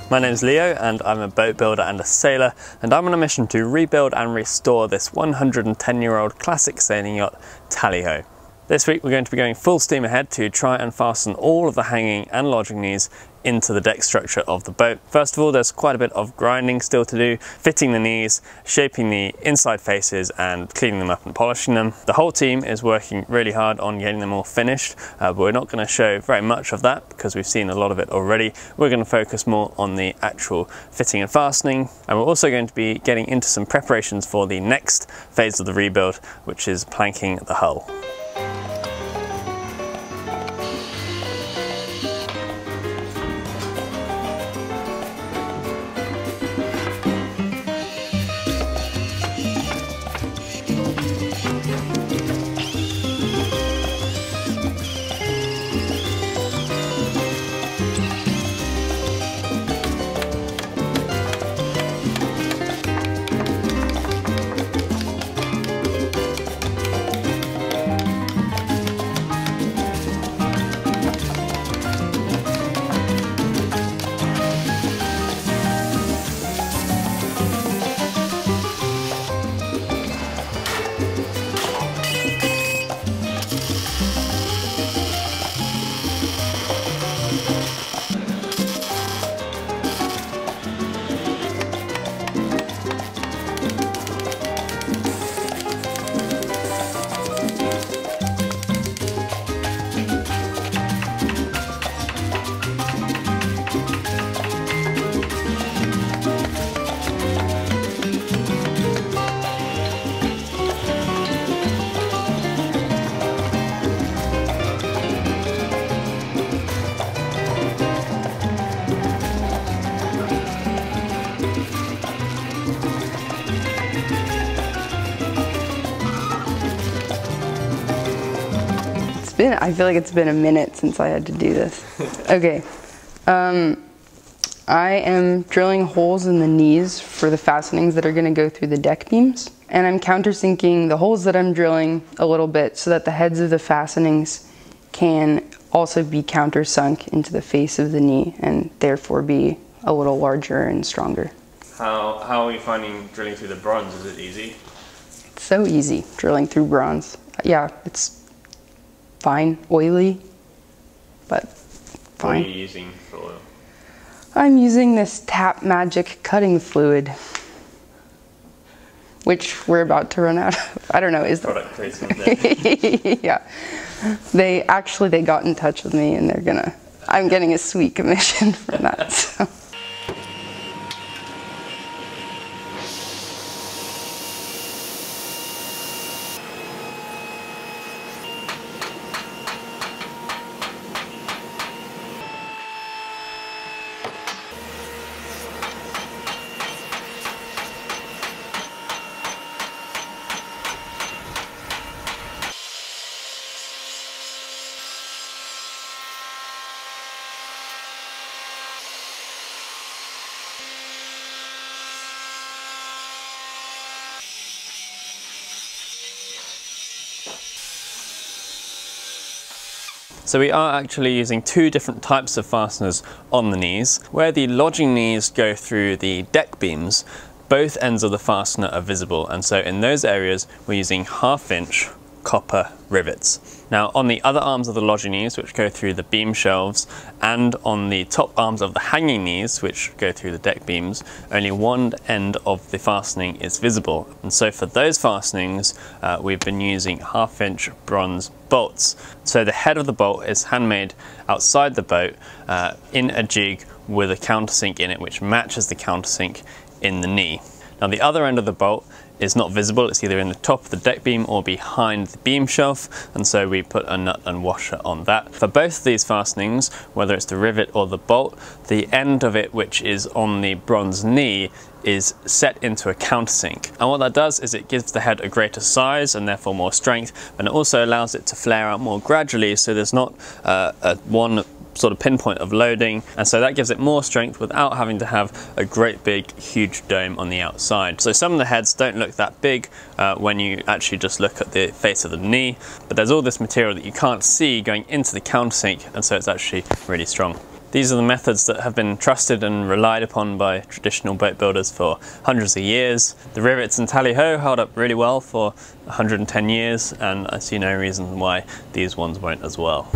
My name is Leo and I'm a boat builder and a sailor, and I'm on a mission to rebuild and restore this 110-year-old classic sailing yacht, TALLY. This week we're going to be going full steam ahead to try and fasten all of the hanging and lodging knees into the deck structure of the boat. First of all, there's quite a bit of grinding still to do, fitting the knees, shaping the inside faces and cleaning them up and polishing them. The whole team is working really hard on getting them all finished, but we're not going to show very much of that because we've seen a lot of it already. We're going to focus more on the actual fitting and fastening, and we're also going to be getting into some preparations for the next phase of the rebuild, which is planking the hull. I feel like it's been a minute since I had to do this. Okay, I am drilling holes in the knees for the fastenings that are going to go through the deck beams, and I'm countersinking the holes that I'm drilling a little bit so that the heads of the fastenings can also be countersunk into the face of the knee and therefore be a little larger and stronger. How are you finding drilling through the bronze? Is it easy? It's so easy drilling through bronze. Yeah, it's fine, oily, but fine. What are you using for oil? I'm using this Tap Magic cutting fluid, which we're about to run out of. I don't know, is product placement there. Yeah. They got in touch with me and I'm getting a sweet commission from that, so. So we are actually using two different types of fasteners on the knees. Where the lodging knees go through the deck beams, both ends of the fastener are visible, and so in those areas we're using 1/2" copper rivets. Now on the other arms of the lodging knees, which go through the beam shelves, and on the top arms of the hanging knees, which go through the deck beams, only one end of the fastening is visible. And so for those fastenings, we've been using 1/2" bronze bolts. So the head of the bolt is handmade outside the boat in a jig with a countersink in it, which matches the countersink in the knee. Now the other end of the bolt is not visible, it's either in the top of the deck beam or behind the beam shelf, and so we put a nut and washer on that. For both of these fastenings, whether it's the rivet or the bolt, the end of it which is on the bronze knee is set into a countersink. And what that does is it gives the head a greater size and therefore more strength, and it also allows it to flare out more gradually, so there's not one sort of pinpoint of loading, and so that gives it more strength without having to have a great big huge dome on the outside. So some of the heads don't look that big when you actually just look at the face of the knee, but there's all this material that you can't see going into the countersink, and so it's actually really strong. These are the methods that have been trusted and relied upon by traditional boat builders for hundreds of years. The rivets and tally-ho held up really well for 110 years, and I see no reason why these ones won't as well.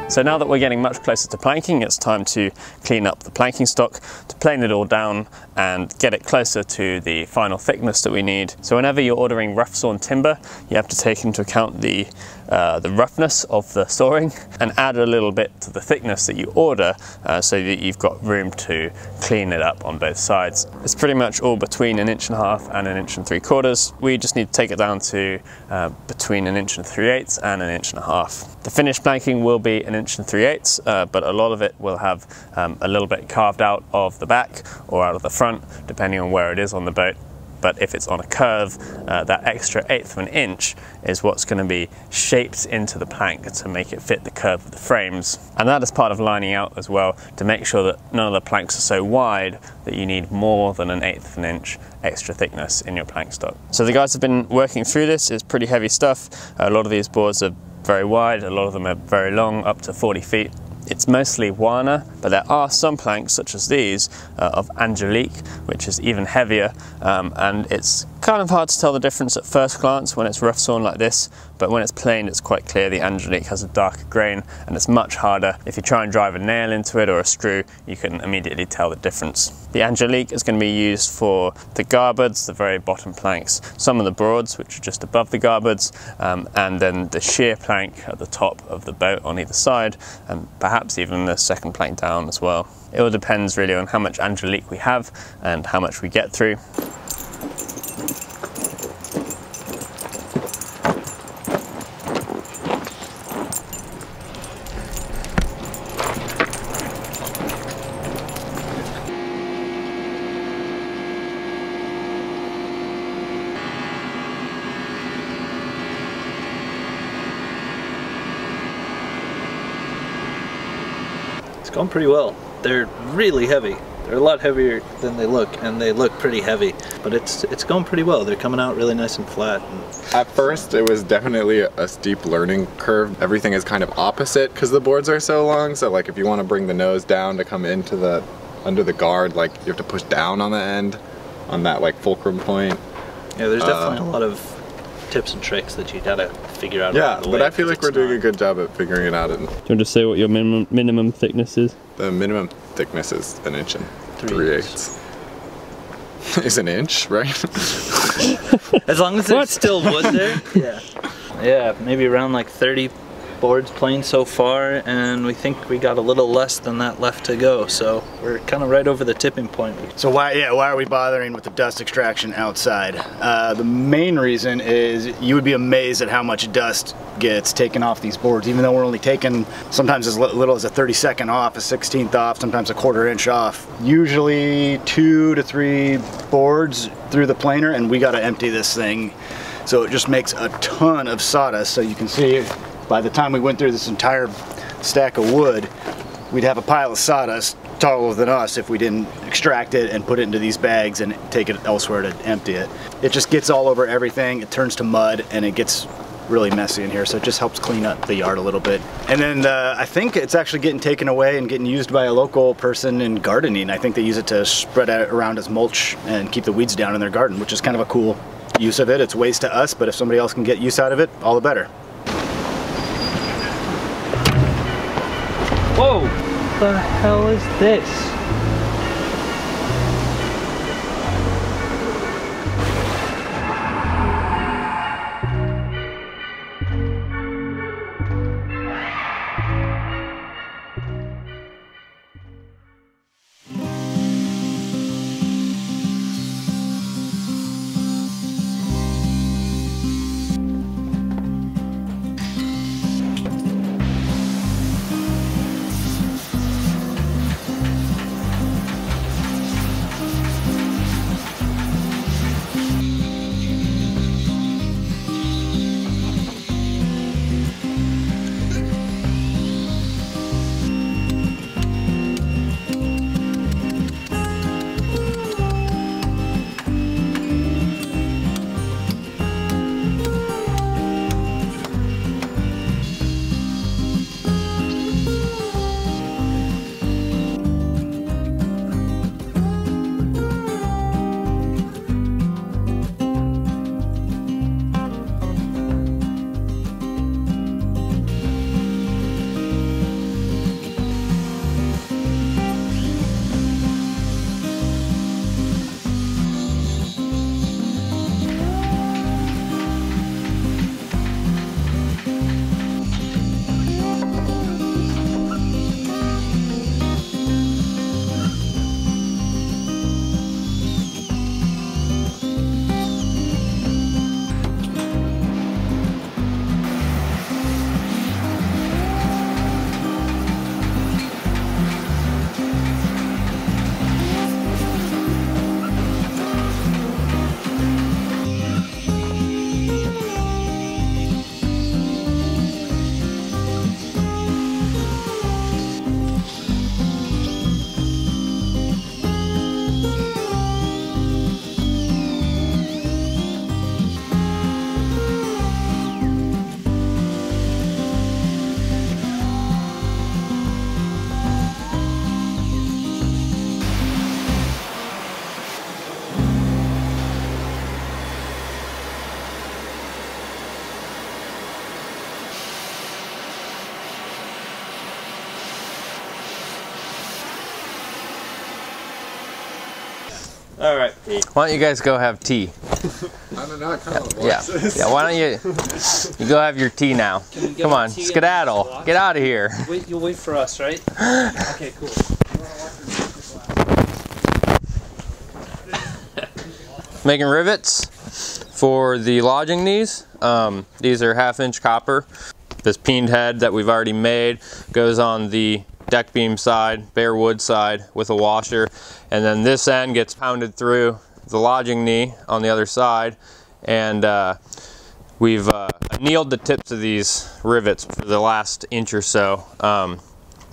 So now that we're getting much closer to planking, it's time to clean up the planking stock, to plane it all down and get it closer to the final thickness that we need. So whenever you're ordering rough sawn timber, you have to take into account the roughness of the sawing and add a little bit to the thickness that you order so that you've got room to clean it up on both sides. It's pretty much all between 1.5 inches and 1 3/4 inches. We just need to take it down to between 1 3/8 inches and 1.5 inches. The finished planking will be 1 3/8 inches, but a lot of it will have a little bit carved out of the back or out of the front, depending on where it is on the boat. But if it's on a curve, that extra 1/8 of an inch is what's going to be shaped into the plank to make it fit the curve of the frames. And that is part of lining out as well, to make sure that none of the planks are so wide that you need more than 1/8 of an inch extra thickness in your plank stock. So the guys have been working through this. It's pretty heavy stuff. A lot of these boards are very wide, a lot of them are very long, up to 40 feet. It's mostly Wana, but there are some planks, such as these, of Angelique, which is even heavier, and it's kind of hard to tell the difference at first glance when it's rough sawn like this, but when it's planed it's quite clear. The Angelique has a darker grain and it's much harder. If you try and drive a nail into it or a screw, you can immediately tell the difference. The Angelique is going to be used for the garboards, the very bottom planks, some of the broads, which are just above the garboards, and then the sheer plank at the top of the boat on either side, and perhaps even the second plank down as well. It all depends really on how much Angelique we have and how much we get through. Going pretty well. They're really heavy. They're a lot heavier than they look, and they look pretty heavy, but it's going pretty well. They're coming out really nice and flat. At first it was definitely a steep learning curve. Everything is kind of opposite because the boards are so long, so like if you want to bring the nose down to come into the under the guard, like you have to push down on the end on that like fulcrum point. Yeah, there's definitely a lot of tips and tricks that you gotta figure out. Yeah, but I feel like we're doing a good job at figuring it out. And do you want to say what your minimum thickness is? The minimum thickness is 1 inch and 3/8. Is 1 inch, right? As long as there's still wood there. Yeah. Yeah, maybe around like 30 boards planed so far, and we think we got a little less than that left to go, so we're kind of right over the tipping point. So why are we bothering with the dust extraction outside? The main reason is you would be amazed at how much dust gets taken off these boards, even though we're only taking sometimes as little as a 32nd off, a 16th off, sometimes a 1/4 inch off. Usually 2 to 3 boards through the planer, and we got to empty this thing. So it just makes a ton of sawdust. So you can see by the time we went through this entire stack of wood, we'd have a pile of sawdust taller than us if we didn't extract it and put it into these bags and take it elsewhere to empty it. It just gets all over everything, it turns to mud, and it gets really messy in here, so it just helps clean up the yard a little bit. And then I think it's actually getting taken away and getting used by a local person in gardening. I think they use it to spread it around as mulch and keep the weeds down in their garden, which is kind of a cool use of it. It's waste to us, but if somebody else can get use out of it, all the better. Whoa! What the hell is this? All right, Pete. Why don't you guys go have tea? I don't know, I kind of Yeah. Yeah. Why don't you go have your tea now? Come on, skedaddle. Get out of here. Wait, you'll wait for us, right? Okay, cool. Making rivets for the lodging knees. These are 1/2-inch copper. This peened head that we've already made goes on the deck beam side, bare wood side with a washer, and then this end gets pounded through the lodging knee on the other side, and we've annealed the tips of these rivets for the last inch or so.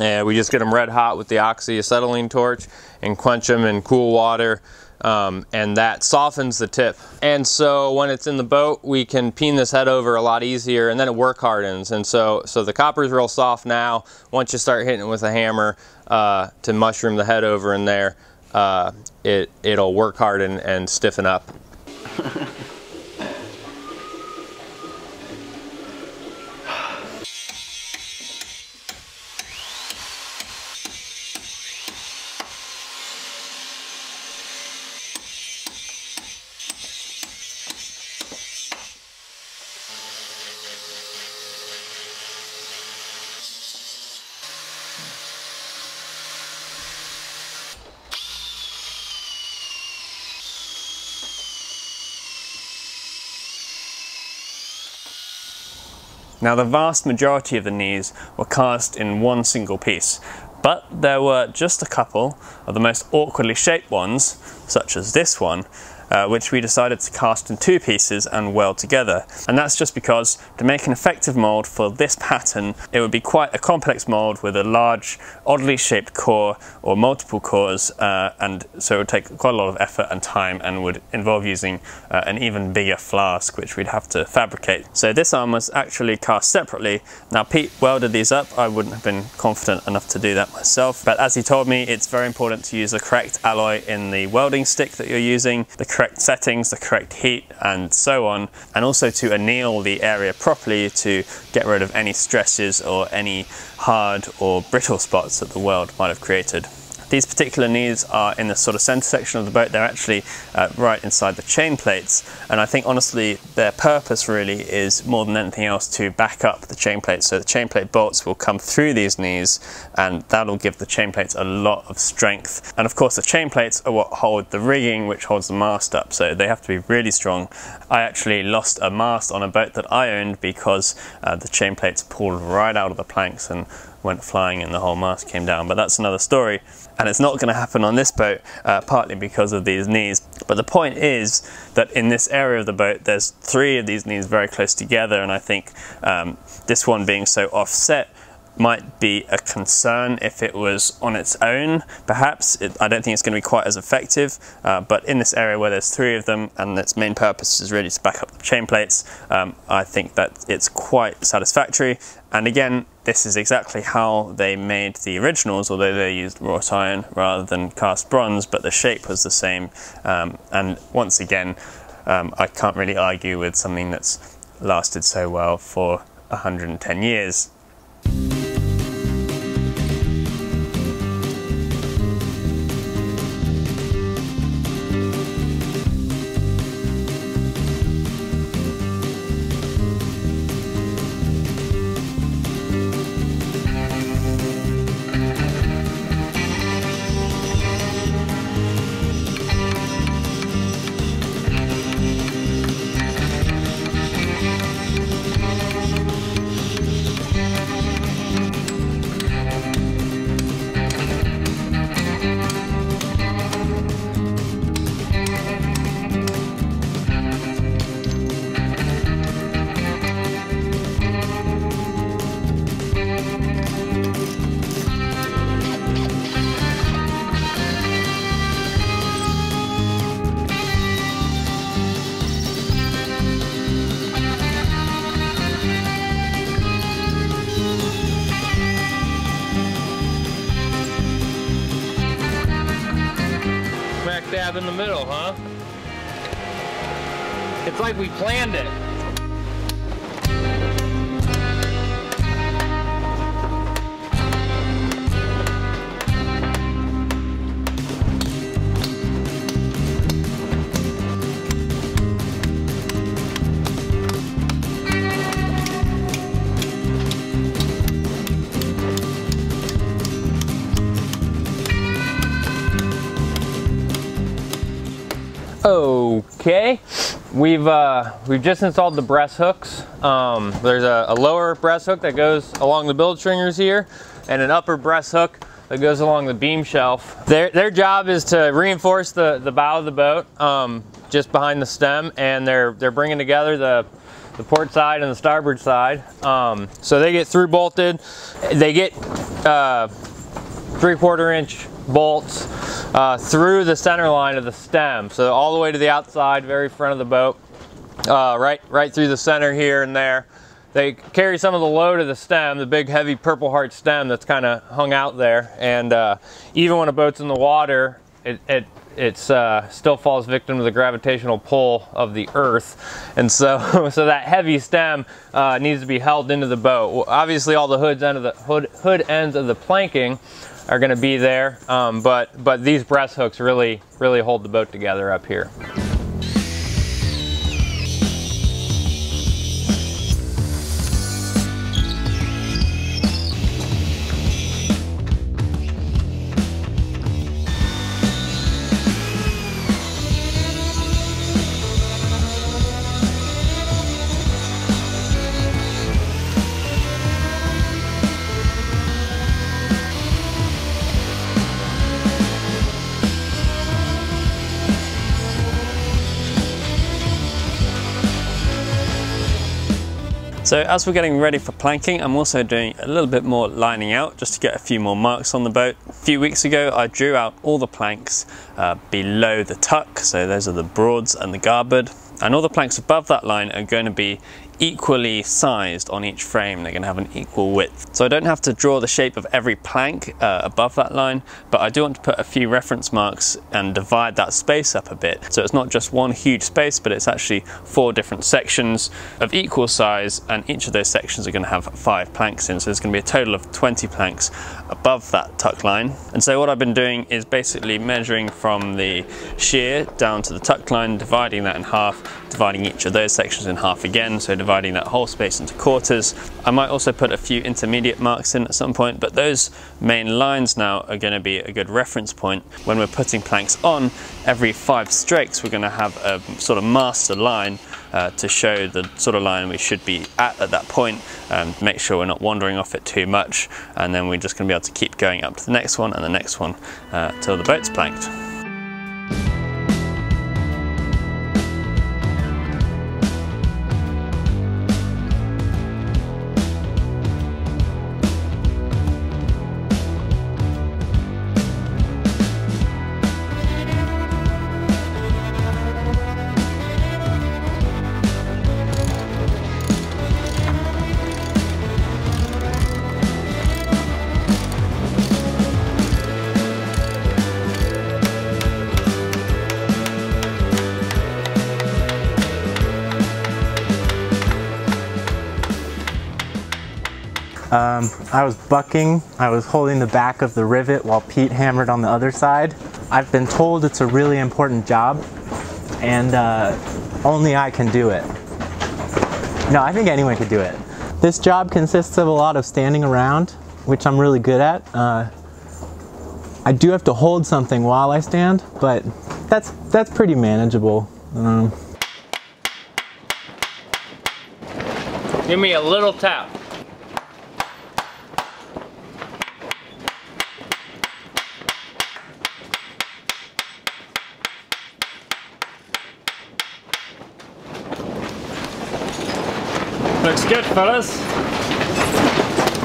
And we just get them red hot with the oxyacetylene torch and quench them in cool water. And that softens the tip. And so when it's in the boat, we can peen this head over a lot easier, and then it work hardens. And so the copper is real soft now. Once you start hitting it with a hammer to mushroom the head over in there, it'll work harden and stiffen up. Now, the vast majority of the knees were cast in one single piece, but there were just a couple of the most awkwardly shaped ones, such as this one, which we decided to cast in 2 pieces and weld together. And that's just because to make an effective mold for this pattern, it would be quite a complex mold with a large, oddly shaped core or multiple cores, and so it would take quite a lot of effort and time and would involve using an even bigger flask, which we'd have to fabricate. So this arm was actually cast separately. Now, Pete welded these up. I wouldn't have been confident enough to do that myself, but as he told me, it's very important to use the correct alloy in the welding stick that you're using, the correct settings, the correct heat, and so on, and also to anneal the area properly to get rid of any stresses or any hard or brittle spots that the weld might have created. These particular knees are in the sort of center section of the boat. They're actually right inside the chain plates, and I think honestly their purpose really is more than anything else to back up the chain plates. So the chain plate bolts will come through these knees, and that'll give the chain plates a lot of strength. And of course the chain plates are what hold the rigging, which holds the mast up, so they have to be really strong. I actually lost a mast on a boat that I owned because the chain plates pulled right out of the planks and went flying and the whole mast came down, but that's another story. And it's not going to happen on this boat, partly because of these knees. But the point is that in this area of the boat, there's 3 of these knees very close together, and I think this one being so offset might be a concern if it was on its own, perhaps. I don't think it's going to be quite as effective, but in this area where there's 3 of them and its main purpose is really to back up the chain plates, I think that it's quite satisfactory. And again, this is exactly how they made the originals, although they used wrought iron rather than cast bronze, but the shape was the same. And once again, I can't really argue with something that's lasted so well for 110 years. Smack dab in the middle, huh? It's like we planned it. Okay, we've just installed the breast hooks. There's a lower breast hook that goes along the bilge stringers here, and an upper breast hook that goes along the beam shelf. Their job is to reinforce the bow of the boat, just behind the stem, and they're bringing together the port side and the starboard side. So they get through bolted. They get 3/4 inch bolts through the center line of the stem, so all the way to the outside, very front of the boat, right through the center here and there. They carry some of the load of the stem, the big heavy Purple Heart stem that's kind of hung out there, and even when a boat's in the water, it still falls victim to the gravitational pull of the earth, and so that heavy stem needs to be held into the boat. Well, obviously, all the hood ends of the planking are going to be there, but these breast hooks really hold the boat together up here. So as we're getting ready for planking, I'm also doing a little bit more lining out just to get a few more marks on the boat. A few weeks ago I drew out all the planks below the tuck, so those are the broads and the garboard, and all the planks above that line are going to be equally sized on each frame. They're going to have an equal width, so I don't have to draw the shape of every plank above that line, but I do want to put a few reference marks and divide that space up a bit, so it's not just one huge space, but it's actually 4 different sections of equal size, and each of those sections are going to have 5 planks in, so there's going to be a total of 20 planks above that tuck line. And so what I've been doing is basically measuring from the shear down to the tuck line, dividing that in half, dividing each of those sections in half again, so dividing that whole space into quarters. I might also put a few intermediate marks in at some point, but those main lines now are going to be a good reference point. When we're putting planks on, every 5 strakes we're going to have a sort of master line to show the sort of line we should be at that point, make sure we're not wandering off it too much, and then we're just going to be able to keep going up to the next one and the next one till the boat's planked. I was bucking, I was holding the back of the rivet while Pete hammered on the other side. I've been told it's a really important job, and only I can do it. No, I think anyone could do it. This job consists of a lot of standing around, which I'm really good at. I do have to hold something while I stand, but that's pretty manageable. Give me a little tap. Looks good, fellas.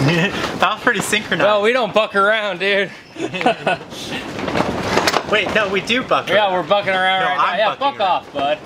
That was pretty synchronized. Well, we don't buck around, dude. Wait, no, we do buck around. Yeah, we're bucking around no, right now. Yeah, buck around. off, bud.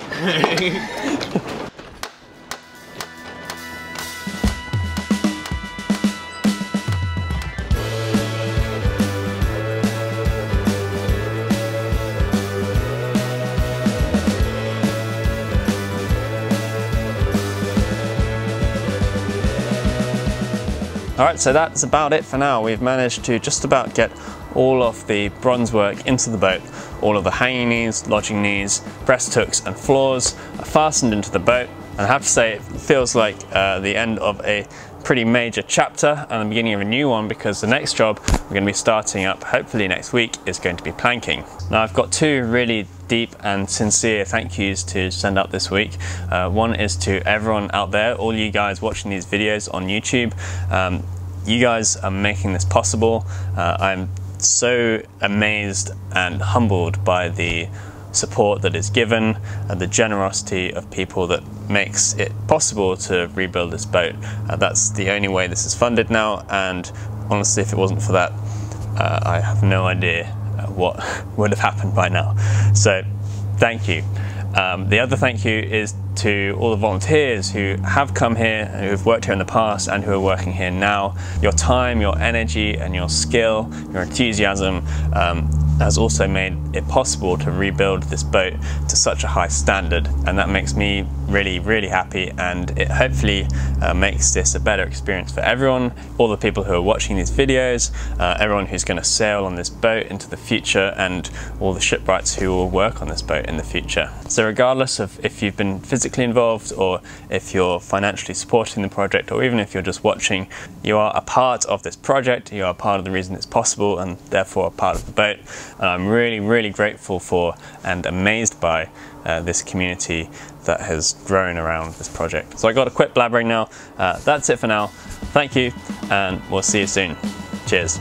Alright, so that's about it for now. We've managed to just about get all of the bronze work into the boat. All of the hanging knees, lodging knees, breast hooks and floors are fastened into the boat. And I have to say, it feels like the end of a pretty major chapter and the beginning of a new one, because the next job we're going to be starting up hopefully next week is going to be planking. Now I've got 2 really deep and sincere thank yous to send out this week. One is to everyone out there, all you guys watching these videos on YouTube. You guys are making this possible. I'm so amazed and humbled by the support that is given and the generosity of people that makes it possible to rebuild this boat. That's the only way this is funded now, and honestly, if it wasn't for that, I have no idea what would have happened by now. So thank you. The other thank you is to all the volunteers who have come here, who have worked here in the past and who are working here now. Your time, your energy and your skill, your enthusiasm has also made it possible to rebuild this boat to such a high standard, and that makes me really, really happy, and it hopefully makes this a better experience for everyone, all the people who are watching these videos, everyone who's going to sail on this boat into the future, and all the shipwrights who will work on this boat in the future. So regardless of if you've been physically involved or if you're financially supporting the project, or even if you're just watching, you are a part of this project, you are a part of the reason it's possible, and therefore a part of the boat. And I'm really, really grateful for and amazed by this community that has grown around this project. So I got to quit blabbering now. That's it for now. Thank you, and we'll see you soon. Cheers.